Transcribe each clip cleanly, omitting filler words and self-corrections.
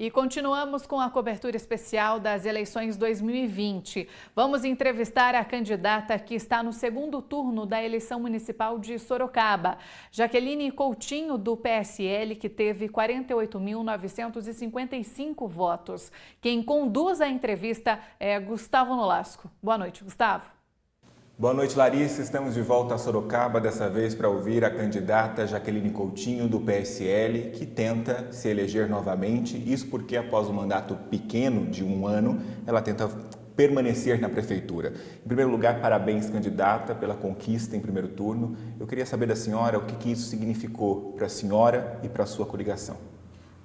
E continuamos com a cobertura especial das eleições 2020. Vamos entrevistar a candidata que está no segundo turno da eleição municipal de Sorocaba, Jaqueline Coutinho, do PSL, que teve 48.955 votos. Quem conduz a entrevista é Gustavo Nolasco. Boa noite, Gustavo. Boa noite, Larissa. Estamos de volta a Sorocaba, dessa vez para ouvir a candidata Jaqueline Coutinho, do PSL, que tenta se eleger novamente. Isso porque, após um mandato pequeno de 1 ano, ela tenta permanecer na prefeitura. Em primeiro lugar, parabéns, candidata, pela conquista em primeiro turno. Eu queria saber da senhora o que isso significou para a senhora e para a sua coligação.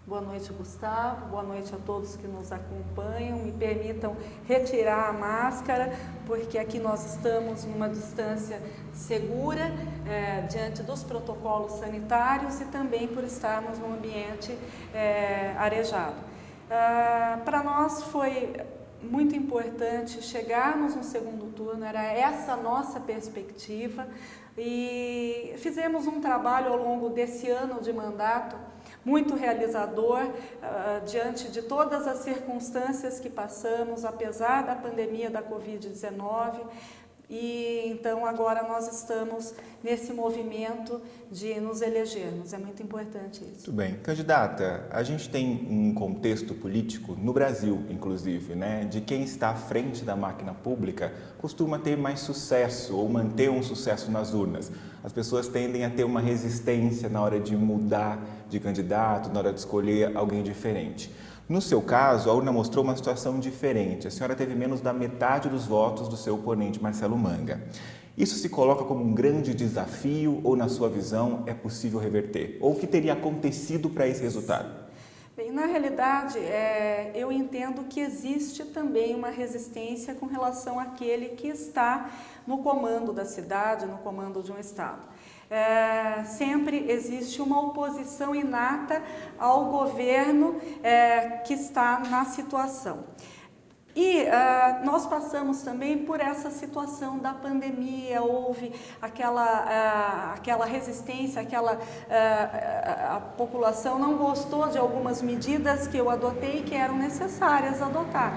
Boa noite, Gustavo. Boa noite a todos que nos acompanham. Me permitam retirar a máscara, porque aqui nós estamos numa distância segura, diante dos protocolos sanitários e também por estarmos num ambiente arejado. Para nós foi muito importante chegarmos no segundo turno, era essa a nossa perspectiva, e fizemos um trabalho ao longo desse ano de mandato muito realizador, diante de todas as circunstâncias que passamos, apesar da pandemia da Covid-19. E então agora nós estamos nesse movimento de nos elegermos, é muito importante isso. Muito bem. Candidata, a gente tem um contexto político, no Brasil inclusive, de quem está à frente da máquina pública costuma ter mais sucesso ou manter um sucesso nas urnas. As pessoas tendem a ter uma resistência na hora de mudar de candidato, na hora de escolher alguém diferente. No seu caso, a urna mostrou uma situação diferente. A senhora teve menos da metade dos votos do seu oponente, Marcelo Manga. Isso se coloca como um grande desafio ou, na sua visão, é possível reverter? Ou o que teria acontecido para esse resultado? Bem, na realidade, eu entendo que existe também uma resistência com relação àquele que está no comando da cidade, no comando de um estado. Sempre existe uma oposição inata ao governo que está na situação. E nós passamos também por essa situação da pandemia, houve aquela resistência, a população não gostou de algumas medidas que eu adotei que eram necessárias adotar.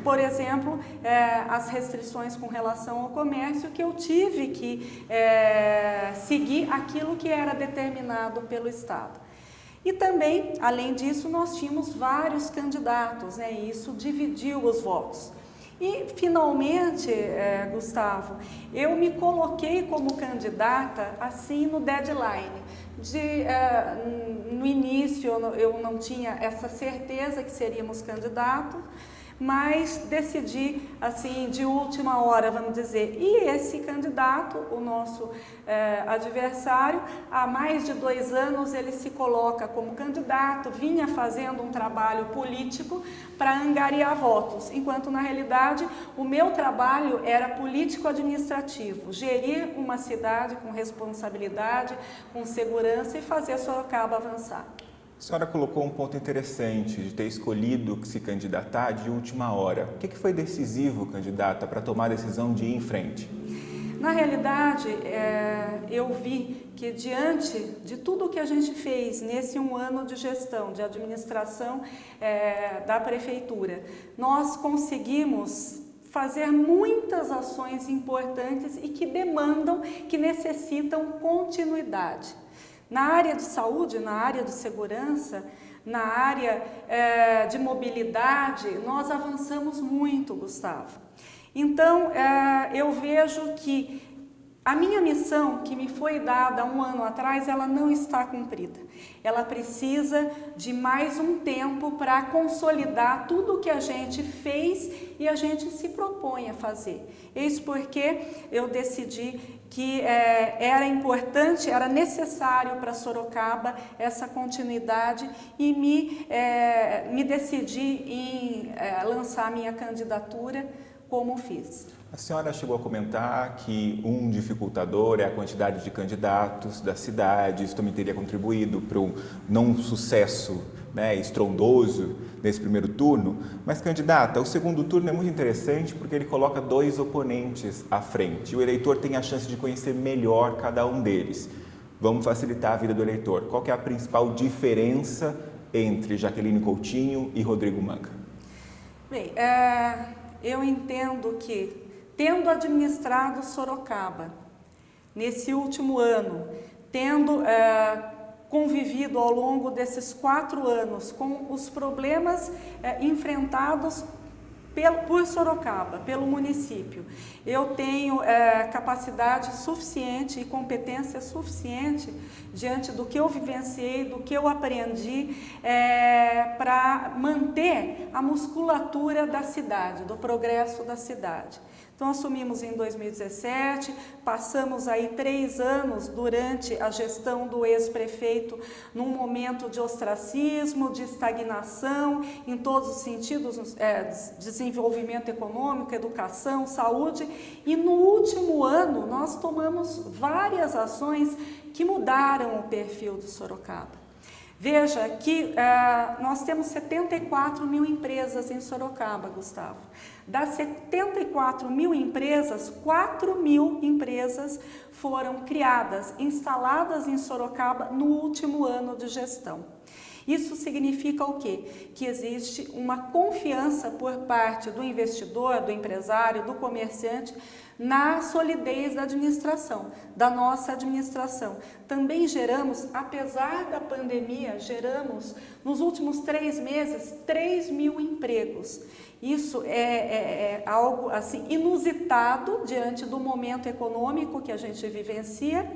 Por exemplo, as restrições com relação ao comércio, que eu tive que seguir aquilo que era determinado pelo Estado. E também, além disso, nós tínhamos vários candidatos, e isso dividiu os votos. E, finalmente, Gustavo, eu me coloquei como candidata assim no deadline. No início eu não tinha essa certeza que seríamos candidatos, mas decidi, assim, de última hora, vamos dizer. E esse candidato, o nosso adversário, há mais de 2 anos ele se coloca como candidato, vinha fazendo um trabalho político para angariar votos, enquanto na realidade o meu trabalho era político-administrativo, gerir uma cidade com responsabilidade, com segurança e fazer Sorocaba avançar. A senhora colocou um ponto interessante de ter escolhido se candidatar de última hora. O que foi decisivo, candidata, para tomar a decisão de ir em frente? Na realidade, eu vi que diante de tudo que a gente fez nesse 1 ano de gestão, de administração da prefeitura, nós conseguimos fazer muitas ações importantes e que demandam, que necessitam continuidade. Na área de saúde, na área de segurança, na área de mobilidade, nós avançamos muito, Gustavo. Então, eu vejo que a minha missão, que me foi dada há 1 ano atrás, ela não está cumprida. Ela precisa de mais um tempo para consolidar tudo o que a gente fez e a gente se propõe a fazer. Isso porque eu decidi que era importante, era necessário para Sorocaba essa continuidade e me decidi em lançar minha candidatura como fiz. A senhora chegou a comentar que um dificultador é a quantidade de candidatos da cidade, isso também teria contribuído para um não sucesso estrondoso nesse primeiro turno, mas, candidata, o segundo turno é muito interessante porque ele coloca 2 oponentes à frente. O eleitor tem a chance de conhecer melhor cada um deles. Vamos facilitar a vida do eleitor. Qual que é a principal diferença entre Jaqueline Coutinho e Rodrigo Manga? Bem, eu entendo que, tendo administrado Sorocaba nesse último ano, tendo convivido ao longo desses 4 anos com os problemas enfrentados por Sorocaba, pelo município, eu tenho capacidade suficiente e competência suficiente diante do que eu vivenciei, do que eu aprendi, para manter a musculatura da cidade, do progresso da cidade. Então, assumimos em 2017, passamos aí 3 anos durante a gestão do ex-prefeito num momento de ostracismo, de estagnação, em todos os sentidos, desenvolvimento econômico, educação, saúde, e no último ano nós tomamos várias ações que mudaram o perfil de Sorocaba. Veja que nós temos 74 mil empresas em Sorocaba, Gustavo. Das 74 mil empresas, 4 mil empresas foram criadas, instaladas em Sorocaba no último ano de gestão. Isso significa o quê? Que existe uma confiança por parte do investidor, do empresário, do comerciante, na solidez da administração, da nossa administração. Também geramos, apesar da pandemia, geramos nos últimos 3 meses 3 mil empregos. Isso é algo assim inusitado diante do momento econômico que a gente vivencia.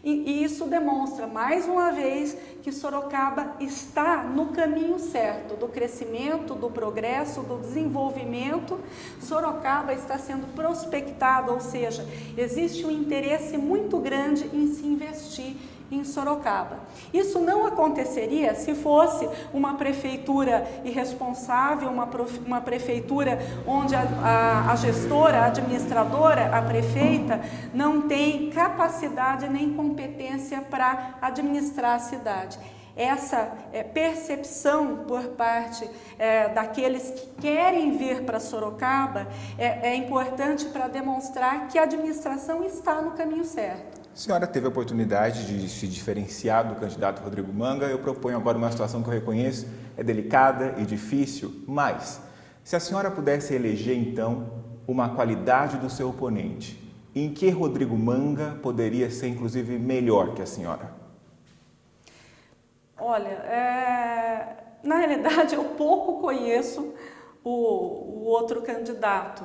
E isso demonstra, mais uma vez, que Sorocaba está no caminho certo do crescimento, do progresso, do desenvolvimento. Sorocaba está sendo prospectada, ou seja, existe um interesse muito grande em se investir em Sorocaba. Isso não aconteceria se fosse uma prefeitura irresponsável, uma prefeitura onde a gestora, a administradora, a prefeita não tem capacidade nem competência para administrar a cidade. Essa percepção por parte daqueles que querem vir para Sorocaba é importante para demonstrar que a administração está no caminho certo. A senhora teve a oportunidade de se diferenciar do candidato Rodrigo Manga. Eu proponho agora uma situação que eu reconheço é delicada e difícil, mas se a senhora pudesse eleger, então, uma qualidade do seu oponente, em que Rodrigo Manga poderia ser, inclusive, melhor que a senhora? Olha, na realidade, eu pouco conheço o outro candidato.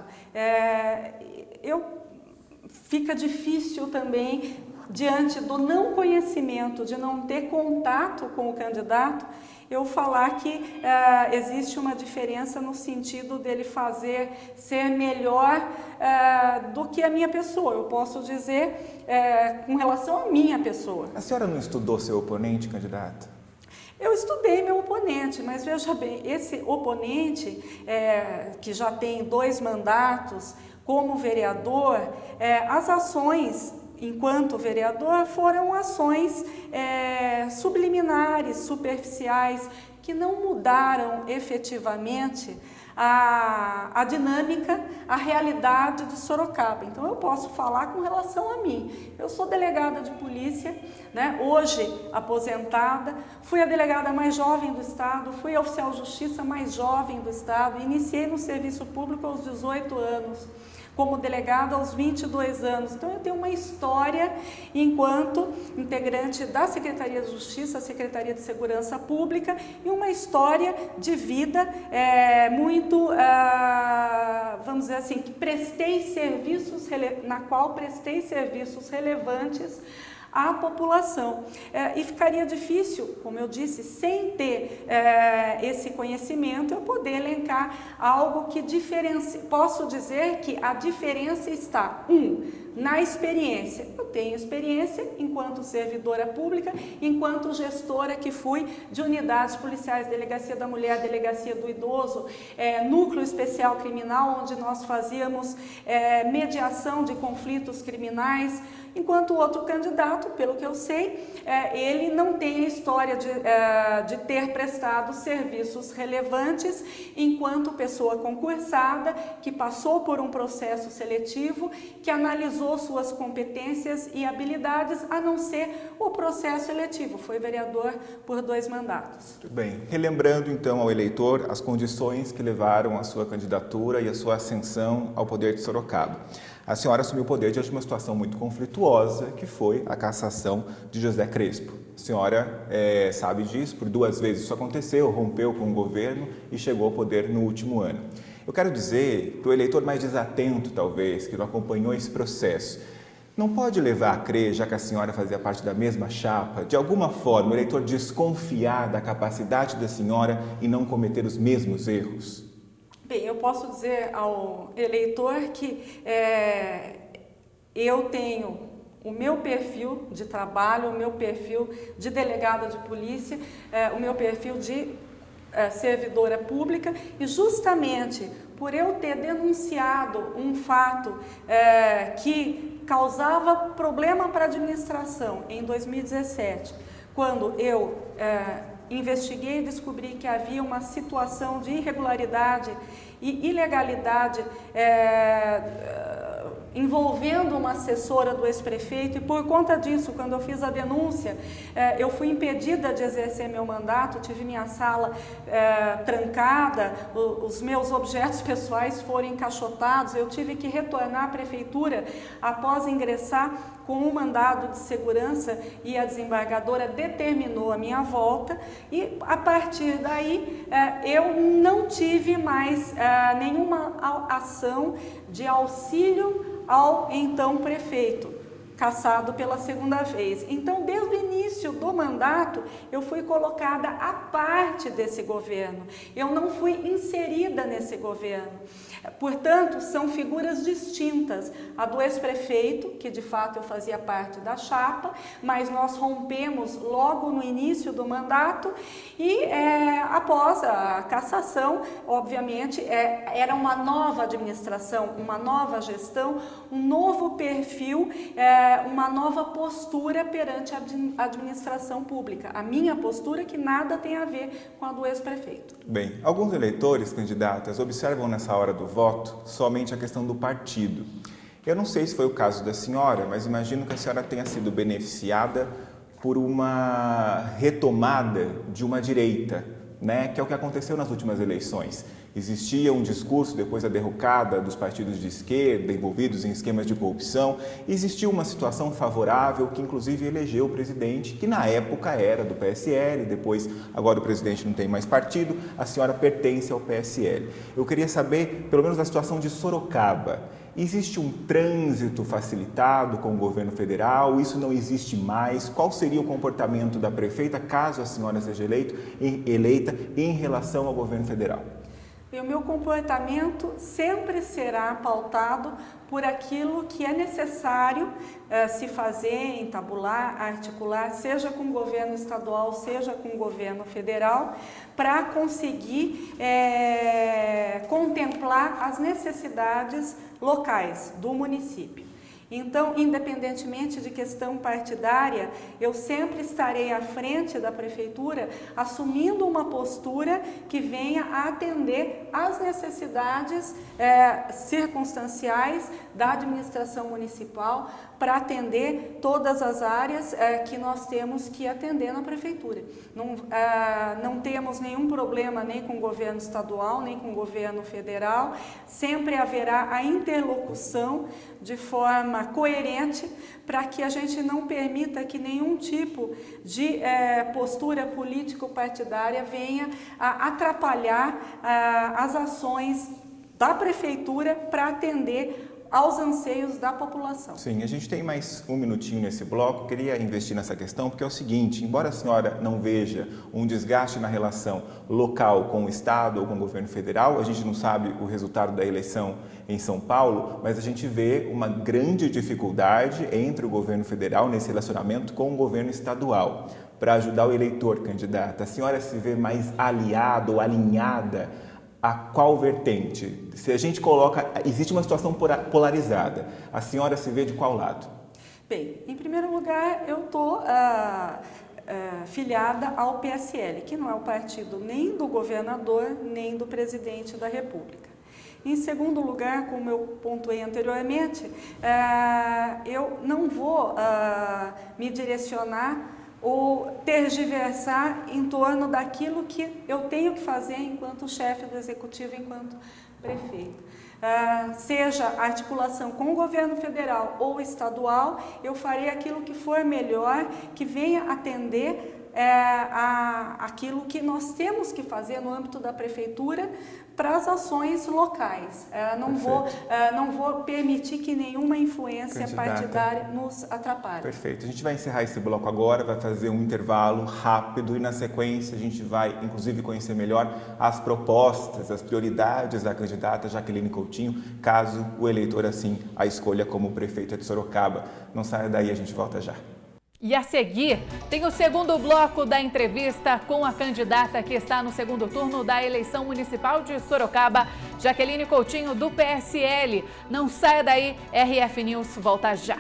Fica difícil também, diante do não conhecimento, de não ter contato com o candidato, eu falar que existe uma diferença no sentido dele ser melhor do que a minha pessoa. Eu posso dizer com relação à minha pessoa. A senhora não estudou seu oponente, candidato? Eu estudei meu oponente, mas veja bem, esse oponente que já tem 2 mandatos como vereador, as ações enquanto vereador foram ações subliminares, superficiais, que não mudaram efetivamente a dinâmica, a realidade de Sorocaba. Então eu posso falar com relação a mim. Eu sou delegada de polícia, né? Hoje aposentada, fui a delegada mais jovem do estado, fui a oficial de justiça mais jovem do estado, iniciei no serviço público aos 18 anos. Como delegada aos 22 anos. Então, eu tenho uma história enquanto integrante da Secretaria de Justiça, Secretaria de Segurança Pública, e uma história de vida muito, vamos dizer assim, que na qual prestei serviços relevantes à população. E ficaria difícil, como eu disse, sem ter esse conhecimento, eu poder elencar algo que diferencia. Posso dizer que a diferença está, na experiência. Eu tenho experiência enquanto servidora pública, enquanto gestora que fui de unidades policiais, Delegacia da Mulher, Delegacia do Idoso, Núcleo Especial Criminal, onde nós fazíamos mediação de conflitos criminais, enquanto o outro candidato, pelo que eu sei, ele não tem a história de ter prestado serviços relevantes enquanto pessoa concursada, que passou por um processo seletivo, que analisou realizou suas competências e habilidades, a não ser o processo eletivo. Foi vereador por 2 mandatos. Muito bem. Relembrando então ao eleitor as condições que levaram a sua candidatura e a sua ascensão ao poder de Sorocaba. A senhora assumiu o poder diante de uma situação muito conflituosa, que foi a cassação de José Crespo. A senhora sabe disso, por 2 vezes isso aconteceu, rompeu com o governo e chegou ao poder no último ano. Eu quero dizer, para o eleitor mais desatento talvez, que não acompanhou esse processo, não pode levar a crer, já que a senhora fazia parte da mesma chapa, de alguma forma o eleitor desconfiar da capacidade da senhora e não cometer os mesmos erros? Bem, eu posso dizer ao eleitor que eu tenho o meu perfil de trabalho, o meu perfil de delegada de polícia, o meu perfil de servidora pública, e justamente por eu ter denunciado um fato que causava problema para a administração em 2017, quando eu investiguei e descobri que havia uma situação de irregularidade e ilegalidade envolvendo uma assessora do ex-prefeito, e por conta disso, quando eu fiz a denúncia, eu fui impedida de exercer meu mandato, tive minha sala trancada, os meus objetos pessoais foram encaixotados, eu tive que retornar à prefeitura após ingressar com um mandado de segurança, e a desembargadora determinou a minha volta, e a partir daí eu não tive mais nenhuma ação de auxílio ao então prefeito, cassado pela 2ª vez. Então, desde o início do mandato, eu fui colocada à parte desse governo, eu não fui inserida nesse governo. Portanto, são figuras distintas. A do ex-prefeito, que de fato eu fazia parte da chapa, mas nós rompemos logo no início do mandato, e após a cassação, obviamente, era uma nova administração, uma nova gestão, um novo perfil, uma nova postura perante a administração pública. A minha postura, que nada tem a ver com a do ex-prefeito. Bem, alguns eleitores, candidatas, observam nessa hora do voto somente a questão do partido. Eu não sei se foi o caso da senhora, mas imagino que a senhora tenha sido beneficiada por uma retomada de uma direita, né? Que é o que aconteceu nas últimas eleições. Existia um discurso depois da derrocada dos partidos de esquerda envolvidos em esquemas de corrupção. Existia uma situação favorável que inclusive elegeu o presidente, que na época era do PSL, depois agora o presidente não tem mais partido, a senhora pertence ao PSL. Eu queria saber, pelo menos na situação de Sorocaba, existe um trânsito facilitado com o governo federal? Isso não existe mais? Qual seria o comportamento da prefeita caso a senhora seja eleita em relação ao governo federal? E o meu comportamento sempre será pautado por aquilo que é necessário se fazer, entabular, articular, seja com o governo estadual, seja com o governo federal, para conseguir contemplar as necessidades locais do município. Então, independentemente de questão partidária, eu sempre estarei à frente da prefeitura, assumindo uma postura que venha a atender às necessidades circunstanciais da administração municipal, para atender todas as áreas que nós temos que atender na prefeitura. Não temos nenhum problema nem com o governo estadual, nem com o governo federal, sempre haverá a interlocução de forma coerente, para que a gente não permita que nenhum tipo de postura político-partidária venha a atrapalhar as ações da prefeitura para atender aos anseios da população. Sim, a gente tem mais um minutinho nesse bloco, queria investir nessa questão, porque é o seguinte, embora a senhora não veja um desgaste na relação local com o Estado ou com o governo federal, a gente não sabe o resultado da eleição em São Paulo, mas a gente vê uma grande dificuldade entre o governo federal nesse relacionamento com o governo estadual. Para ajudar o eleitor, candidata, a senhora se vê mais aliada ou alinhada a qual vertente? Se a gente coloca, existe uma situação polarizada, a senhora se vê de qual lado? Bem, em primeiro lugar, eu estou filiada ao PSL, que não é o partido nem do governador, nem do presidente da República. Em segundo lugar, como eu pontuei anteriormente, eu não vou me direcionar ou tergiversar em torno daquilo que eu tenho que fazer enquanto chefe do executivo, enquanto prefeito. Seja a articulação com o governo federal ou estadual, eu farei aquilo que for melhor, que venha atender aquilo que nós temos que fazer no âmbito da prefeitura para as ações locais. Não vou permitir que nenhuma influência partidária nos atrapalhe. Perfeito. A gente vai encerrar esse bloco agora, vai fazer um intervalo rápido e na sequência a gente vai, inclusive, conhecer melhor as propostas, as prioridades da candidata Jaqueline Coutinho, caso o eleitor assim a escolha como prefeita de Sorocaba. Não saia daí, a gente volta já. E a seguir, tem o segundo bloco da entrevista com a candidata que está no segundo turno da eleição municipal de Sorocaba, Jaqueline Coutinho, do PSL. Não saia daí, RF News volta já.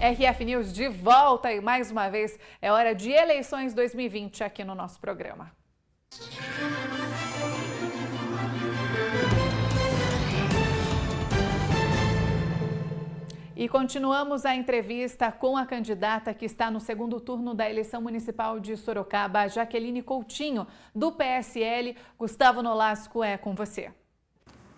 RF News de volta e mais uma vez é hora de eleições 2020 aqui no nosso programa. E continuamos a entrevista com a candidata que está no segundo turno da eleição municipal de Sorocaba, Jaqueline Coutinho, do PSL. Gustavo Nolasco, é com você.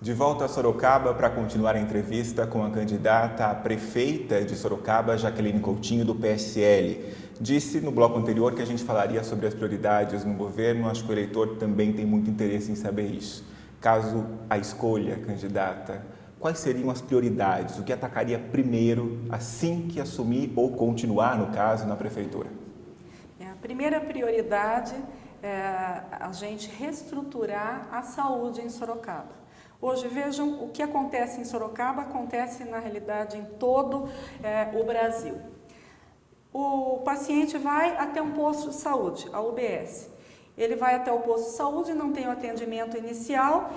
De volta a Sorocaba para continuar a entrevista com a candidata a prefeita de Sorocaba, Jaqueline Coutinho, do PSL. Disse no bloco anterior que a gente falaria sobre as prioridades no governo, acho que o eleitor também tem muito interesse em saber isso. Caso a escolha, candidata, quais seriam as prioridades? O que atacaria primeiro assim que assumir ou continuar, no caso, na prefeitura? A primeira prioridade é a gente reestruturar a saúde em Sorocaba. Hoje, vejam, o que acontece em Sorocaba acontece, na realidade, em todo o Brasil. O paciente vai até um posto de saúde, a UBS. Ele vai até o posto de saúde, não tem o atendimento inicial,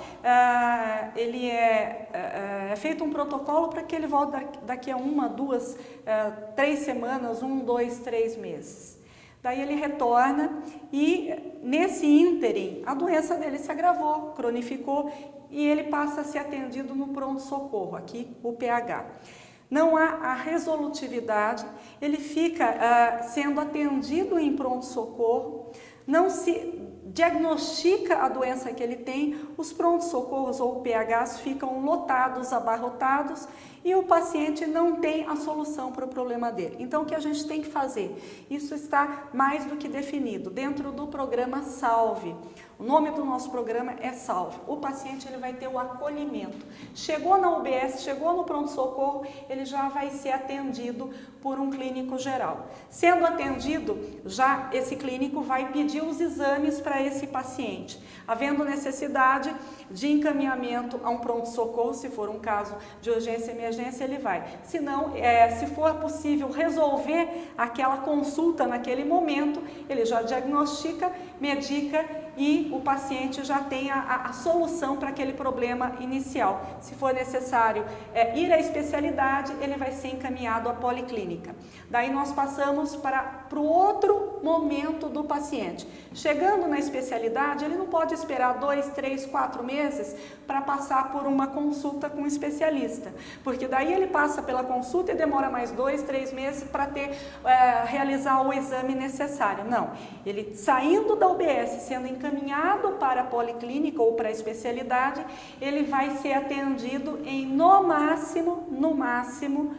ele é feito um protocolo para que ele volte daqui a 1, 2, 3 semanas, 1, 2, 3 meses. Daí ele retorna e, nesse ínterim, a doença dele se agravou, cronificou e ele passa a ser atendido no pronto-socorro, aqui o PH. Não há a resolutividade, ele fica sendo atendido em pronto-socorro, não se diagnostica a doença que ele tem, os pronto-socorros ou PHs ficam lotados, abarrotados e o paciente não tem a solução para o problema dele. Então, o que a gente tem que fazer? Isso está mais do que definido dentro do programa Salve. O nome do nosso programa é Salve. O paciente ele vai ter o acolhimento. Chegou na UBS, chegou no pronto-socorro, ele já vai ser atendido por um clínico geral. Sendo atendido, já esse clínico vai pedir os exames para esse paciente. Havendo necessidade de encaminhamento a um pronto-socorro, se for um caso de urgência e emergência, ele vai. Se não, se for possível resolver aquela consulta naquele momento, ele já diagnostica, medica e o paciente já tem a solução para aquele problema inicial. Se for necessário ir à especialidade, ele vai ser encaminhado à policlínica. Daí nós passamos para o outro momento do paciente. Chegando na especialidade, ele não pode esperar 2, 3, 4 meses para passar por uma consulta com um especialista, porque daí ele passa pela consulta e demora mais 2, 3 meses para realizar o exame necessário. Não, ele saindo da UBS, sendo encaminhado para a policlínica ou para a especialidade, ele vai ser atendido em no máximo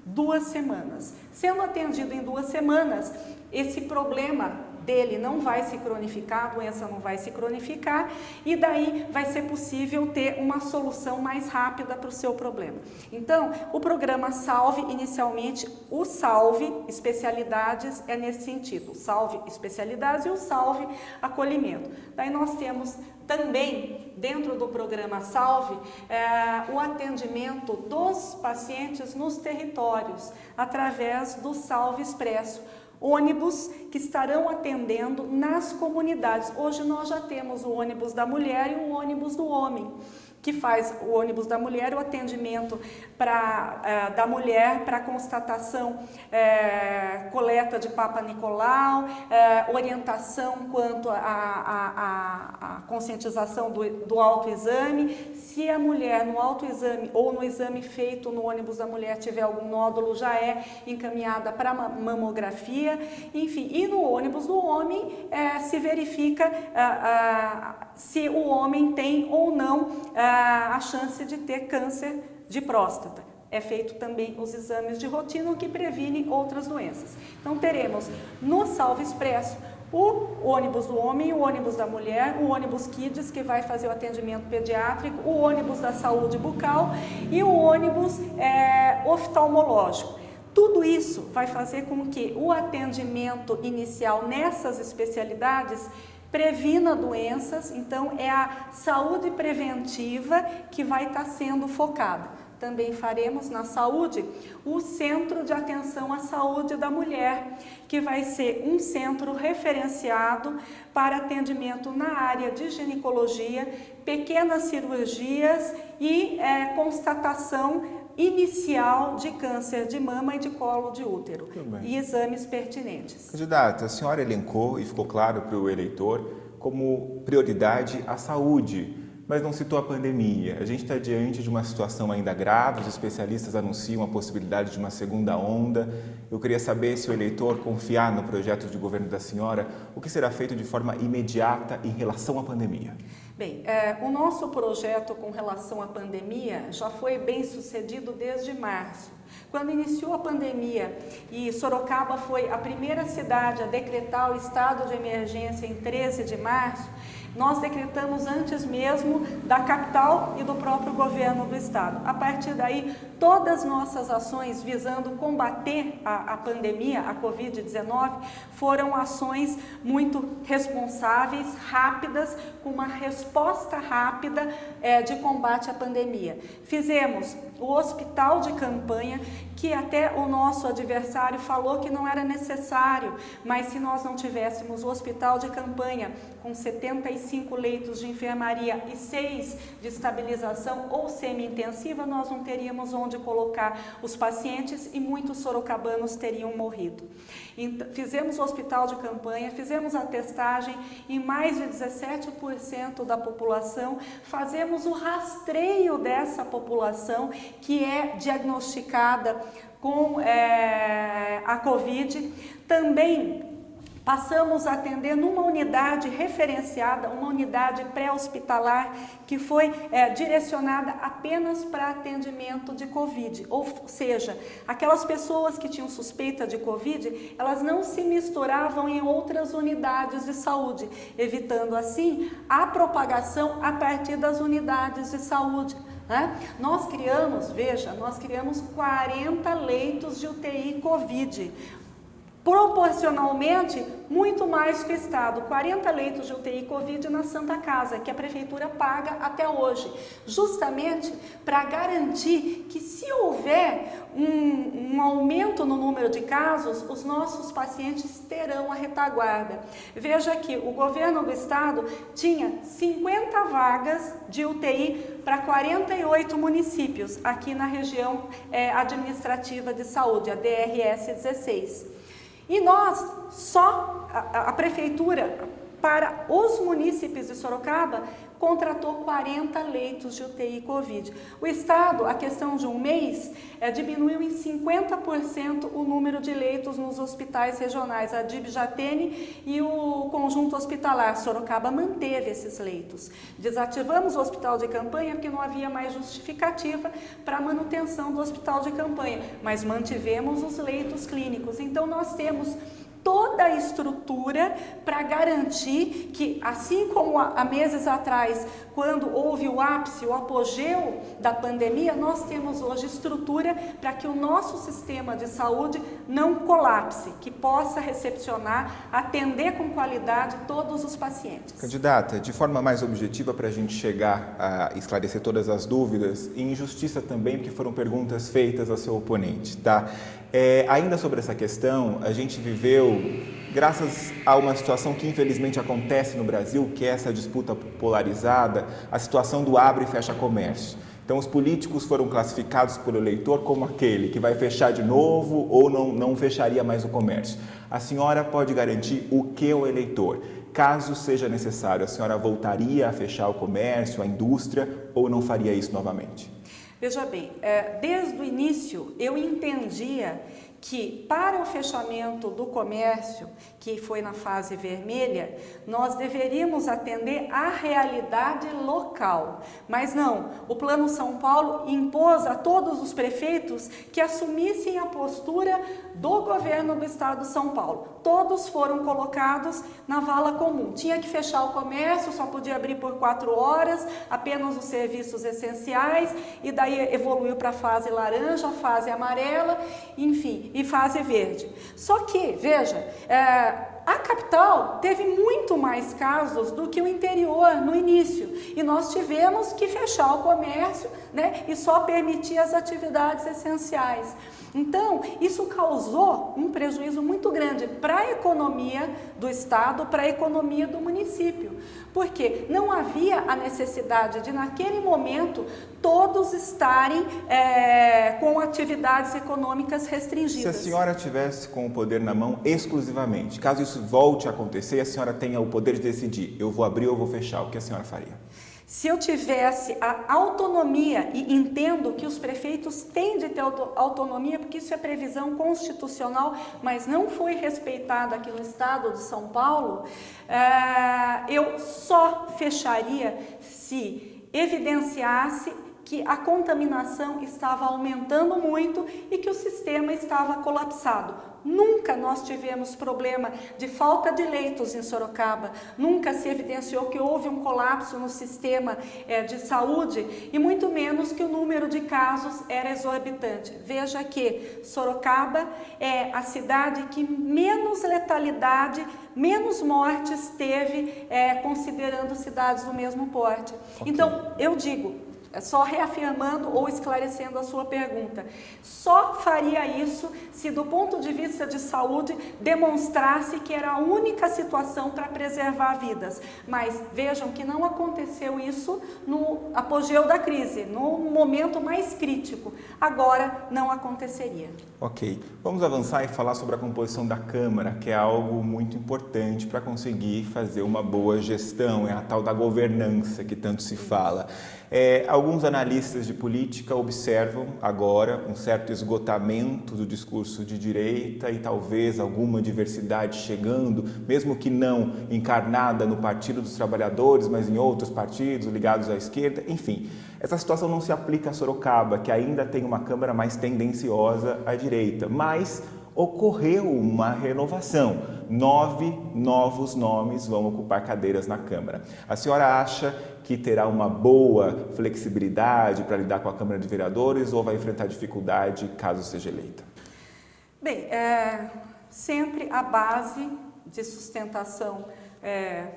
2 semanas. Sendo atendido em 2 semanas, esse problema dele não vai se cronificar, a doença não vai se cronificar e daí vai ser possível ter uma solução mais rápida para o seu problema. Então, o programa Salve, inicialmente, o Salve Especialidades é nesse sentido, o Salve Especialidades e o Salve Acolhimento. Daí nós temos também, dentro do programa Salve, o atendimento dos pacientes nos territórios, através do Salve Expresso. Ônibus que estarão atendendo nas comunidades. Hoje nós já temos o ônibus da mulher e o ônibus do homem. que faz o ônibus da mulher, o atendimento da mulher para constatação, coleta de Papa Nicolau, orientação quanto à conscientização do autoexame. Se a mulher no autoexame ou no exame feito no ônibus da mulher tiver algum nódulo, já é encaminhada para mamografia, enfim. E no ônibus do homem se verifica se o homem tem ou não a chance de ter câncer de próstata. É feito também os exames de rotina, que previnem outras doenças. Então teremos no Salve Expresso o ônibus do homem, o ônibus da mulher, o ônibus Kids, que vai fazer o atendimento pediátrico, o ônibus da saúde bucal e o ônibus oftalmológico. Tudo isso vai fazer com que o atendimento inicial nessas especialidades previna doenças, então é a saúde preventiva que vai estar sendo focada. Também faremos na saúde o Centro de Atenção à Saúde da Mulher, que vai ser um centro referenciado para atendimento na área de ginecologia, pequenas cirurgias e constatação inicial de câncer de mama e de colo de útero e exames pertinentes. Candidata, a senhora elencou e ficou claro para o eleitor como prioridade a saúde, mas não citou a pandemia. A gente está diante de uma situação ainda grave, os especialistas anunciam a possibilidade de uma segunda onda. Eu queria saber se o eleitor confiar no projeto de governo da senhora, o que será feito de forma imediata em relação à pandemia? Bem, o nosso projeto com relação à pandemia já foi bem sucedido desde março. Quando iniciou a pandemia e Sorocaba foi a primeira cidade a decretar o estado de emergência em 13 de março, nós decretamos antes mesmo da capital e do próprio governo do estado. A partir daí, todas nossas ações visando combater a pandemia, a Covid-19, foram ações muito responsáveis, rápidas, com uma resposta rápida de combate à pandemia. Fizemos o hospital de campanha, que até o nosso adversário falou que não era necessário, mas se nós não tivéssemos o hospital de campanha com 75 leitos de enfermaria e 6 de estabilização ou semi-intensiva, nós não teríamos onde colocar os pacientes e muitos sorocabanos teriam morrido. Então, fizemos o hospital de campanha, fizemos a testagem em mais de 17% da população, fazemos o rastreio dessa população que é diagnosticada com a Covid. Também passamos a atender numa unidade referenciada, uma unidade pré-hospitalar que foi direcionada apenas para atendimento de Covid, ou seja, aquelas pessoas que tinham suspeita de Covid, elas não se misturavam em outras unidades de saúde, evitando assim a propagação a partir das unidades de saúde. Nós criamos 40 leitos de UTI Covid, proporcionalmente muito mais que o Estado, 40 leitos de UTI Covid na Santa Casa, que a Prefeitura paga até hoje, justamente para garantir que se houver um aumento no número de casos, os nossos pacientes terão a retaguarda. Veja que o governo do Estado tinha 50 vagas de UTI para 48 municípios, aqui na região administrativa de saúde, a DRS 16. E nós, a Prefeitura, para os munícipes de Sorocaba, contratou 40 leitos de UTI Covid. O Estado, a questão de um mês, diminuiu em 50% o número de leitos nos hospitais regionais. A DIB Jatene e o conjunto hospitalar Sorocaba manteve esses leitos. Desativamos o hospital de campanha porque não havia mais justificativa para a manutenção do hospital de campanha, mas mantivemos os leitos clínicos. Então nós temos toda a estrutura para garantir que, assim como há meses atrás, quando houve o ápice, o apogeu da pandemia, nós temos hoje estrutura para que o nosso sistema de saúde não colapse, que possa recepcionar, atender com qualidade todos os pacientes. Candidata, de forma mais objetiva para a gente chegar a esclarecer todas as dúvidas, e injustiça também, porque foram perguntas feitas ao seu oponente, tá? Ainda sobre essa questão, a gente viveu graças a uma situação que infelizmente acontece no Brasil, que é essa disputa polarizada, a situação do abre e fecha comércio. Então, os políticos foram classificados pelo eleitor como aquele que vai fechar de novo ou não fecharia mais o comércio. A senhora pode garantir o que ao eleitor? Caso seja necessário, a senhora voltaria a fechar o comércio, a indústria, ou não faria isso novamente? Veja bem, desde o início eu entendia que para o fechamento do comércio, que foi na fase vermelha, nós deveríamos atender à realidade local. Mas não, o Plano São Paulo impôs a todos os prefeitos que assumissem a postura do governo do estado de São Paulo. Todos foram colocados na vala comum. Tinha que fechar o comércio, só podia abrir por 4 horas, apenas os serviços essenciais, e daí evoluiu para a fase laranja, a fase amarela, enfim, e fase verde. Só que, veja, a capital teve muito mais casos do que o interior no início, e nós tivemos que fechar o comércio, né, e só permitir as atividades essenciais. Então, isso causou um prejuízo muito grande para a economia do estado, para a economia do município, porque não havia a necessidade de, naquele momento, todos estarem com atividades econômicas restringidas. Se a senhora tivesse com o poder na mão exclusivamente, caso isso volte a acontecer e a senhora tenha o poder de decidir, eu vou abrir ou vou fechar, o que a senhora faria? Se eu tivesse a autonomia, e entendo que os prefeitos têm de ter autonomia, porque isso é previsão constitucional, mas não foi respeitado aqui no estado de São Paulo, eu só fecharia se evidenciasse que a contaminação estava aumentando muito e que o sistema estava colapsado. Nunca nós tivemos problema de falta de leitos em Sorocaba, nunca se evidenciou que houve um colapso no sistema de saúde, e muito menos que o número de casos era exorbitante. Veja que Sorocaba é a cidade que menos letalidade, menos mortes teve, considerando cidades do mesmo porte. Okay. Então, eu digo, só reafirmando ou esclarecendo a sua pergunta, só faria isso se do ponto de vista de saúde demonstrasse que era a única situação para preservar vidas. Mas vejam que não aconteceu isso no apogeu da crise, no momento mais crítico. Agora não aconteceria. Ok, vamos avançar e falar sobre a composição da Câmara, que é algo muito importante para conseguir fazer uma boa gestão, é a tal da governança que tanto se fala. Alguns analistas de política observam agora um certo esgotamento do discurso de direita e talvez alguma diversidade chegando, mesmo que não encarnada no Partido dos Trabalhadores, mas em outros partidos ligados à esquerda, enfim. Essa situação não se aplica a Sorocaba, que ainda tem uma Câmara mais tendenciosa à direita, mas ocorreu uma renovação. 9 novos nomes vão ocupar cadeiras na Câmara. A senhora acha que terá uma boa flexibilidade para lidar com a Câmara de Vereadores ou vai enfrentar dificuldade caso seja eleita? Bem, sempre a base de sustentação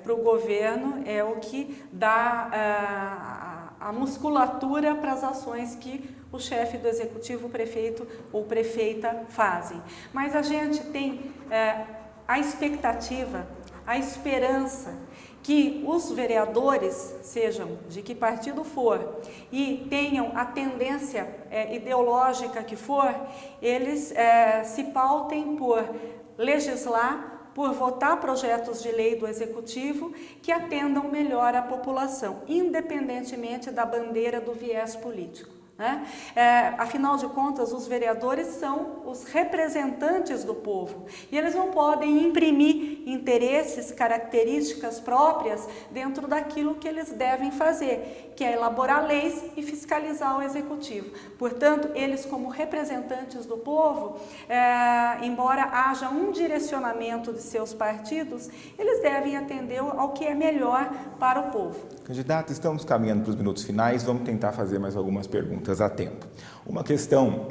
para o governo é o que dá a musculatura para as ações que o chefe do executivo, o prefeito ou prefeita fazem. Mas a gente tem a expectativa, a esperança que os vereadores, sejam de que partido for, e tenham a tendência ideológica que for, eles se pautem por legislar, por votar projetos de lei do Executivo que atendam melhor a população, independentemente da bandeira do viés político. Né? Afinal de contas, os vereadores são os representantes do povo e eles não podem imprimir interesses, características próprias dentro daquilo que eles devem fazer, que é elaborar leis e fiscalizar o executivo. Portanto, eles como representantes do povo, embora haja um direcionamento de seus partidos, eles devem atender ao que é melhor para o povo. Candidata, estamos caminhando para os minutos finais, vamos tentar fazer mais algumas perguntas a tempo. Uma questão,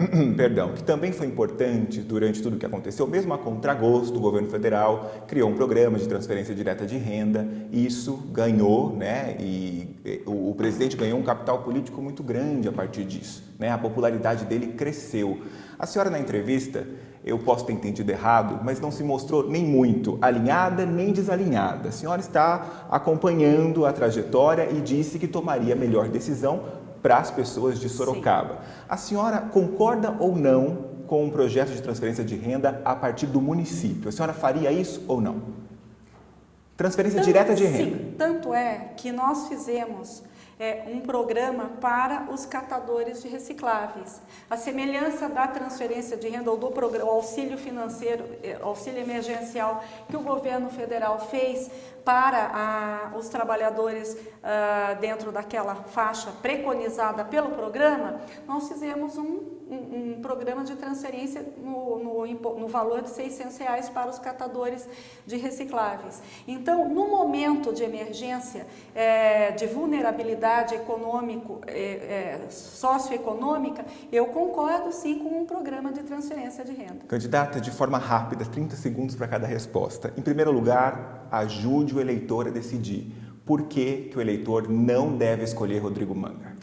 que também foi importante durante tudo o que aconteceu, mesmo a contragosto, o governo federal criou um programa de transferência direta de renda, isso ganhou, né, e o presidente ganhou um capital político muito grande a partir disso, né, a popularidade dele cresceu. A senhora na entrevista eu posso ter entendido errado, mas não se mostrou nem muito alinhada nem desalinhada. A senhora está acompanhando a trajetória e disse que tomaria a melhor decisão para as pessoas de Sorocaba. Sim. A senhora concorda ou não com um projeto de transferência de renda a partir do município? A senhora faria isso ou não? Transferência direta de renda. Sim, tanto é que nós fizemos um programa para os catadores de recicláveis. A semelhança da transferência de renda ou do programa, auxílio financeiro, auxílio emergencial que o governo federal fez para os trabalhadores dentro daquela faixa preconizada pelo programa, nós fizemos um programa de transferência no valor de R$600 para os catadores de recicláveis. Então, no momento de emergência, de vulnerabilidade socioeconômica, eu concordo sim com um programa de transferência de renda. Candidata, de forma rápida, 30 segundos para cada resposta. Em primeiro lugar, ajude o eleitor a decidir. Por que o eleitor não deve escolher Rodrigo Manga?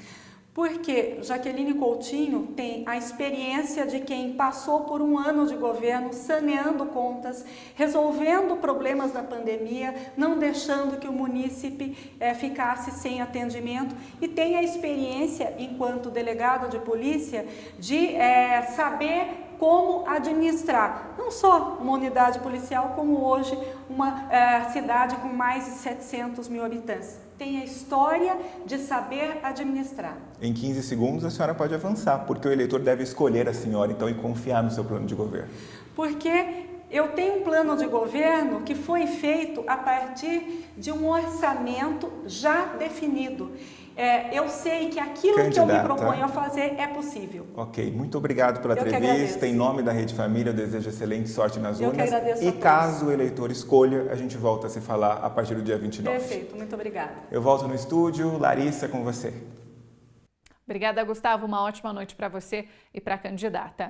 Porque Jaqueline Coutinho tem a experiência de quem passou por um ano de governo saneando contas, resolvendo problemas da pandemia, não deixando que o munícipe ficasse sem atendimento, e tem a experiência, enquanto delegada de polícia, de saber como administrar, não só uma unidade policial, como hoje uma cidade com mais de 700 mil habitantes. Tem a história de saber administrar. Em 15 segundos a senhora pode avançar, porque o eleitor deve escolher a senhora, então, e confiar no seu plano de governo. Porque eu tenho um plano de governo que foi feito a partir de um orçamento já definido. Eu sei que aquilo que eu me proponho a fazer é possível. Ok, muito obrigado pela entrevista. Em nome da Rede Família, eu desejo excelente sorte nas urnas. Eu que agradeço. E caso o eleitor escolha, a gente volta a se falar a partir do dia 29. Perfeito, muito obrigada. Eu volto no estúdio. Larissa, com você. Obrigada, Gustavo. Uma ótima noite para você e para a candidata.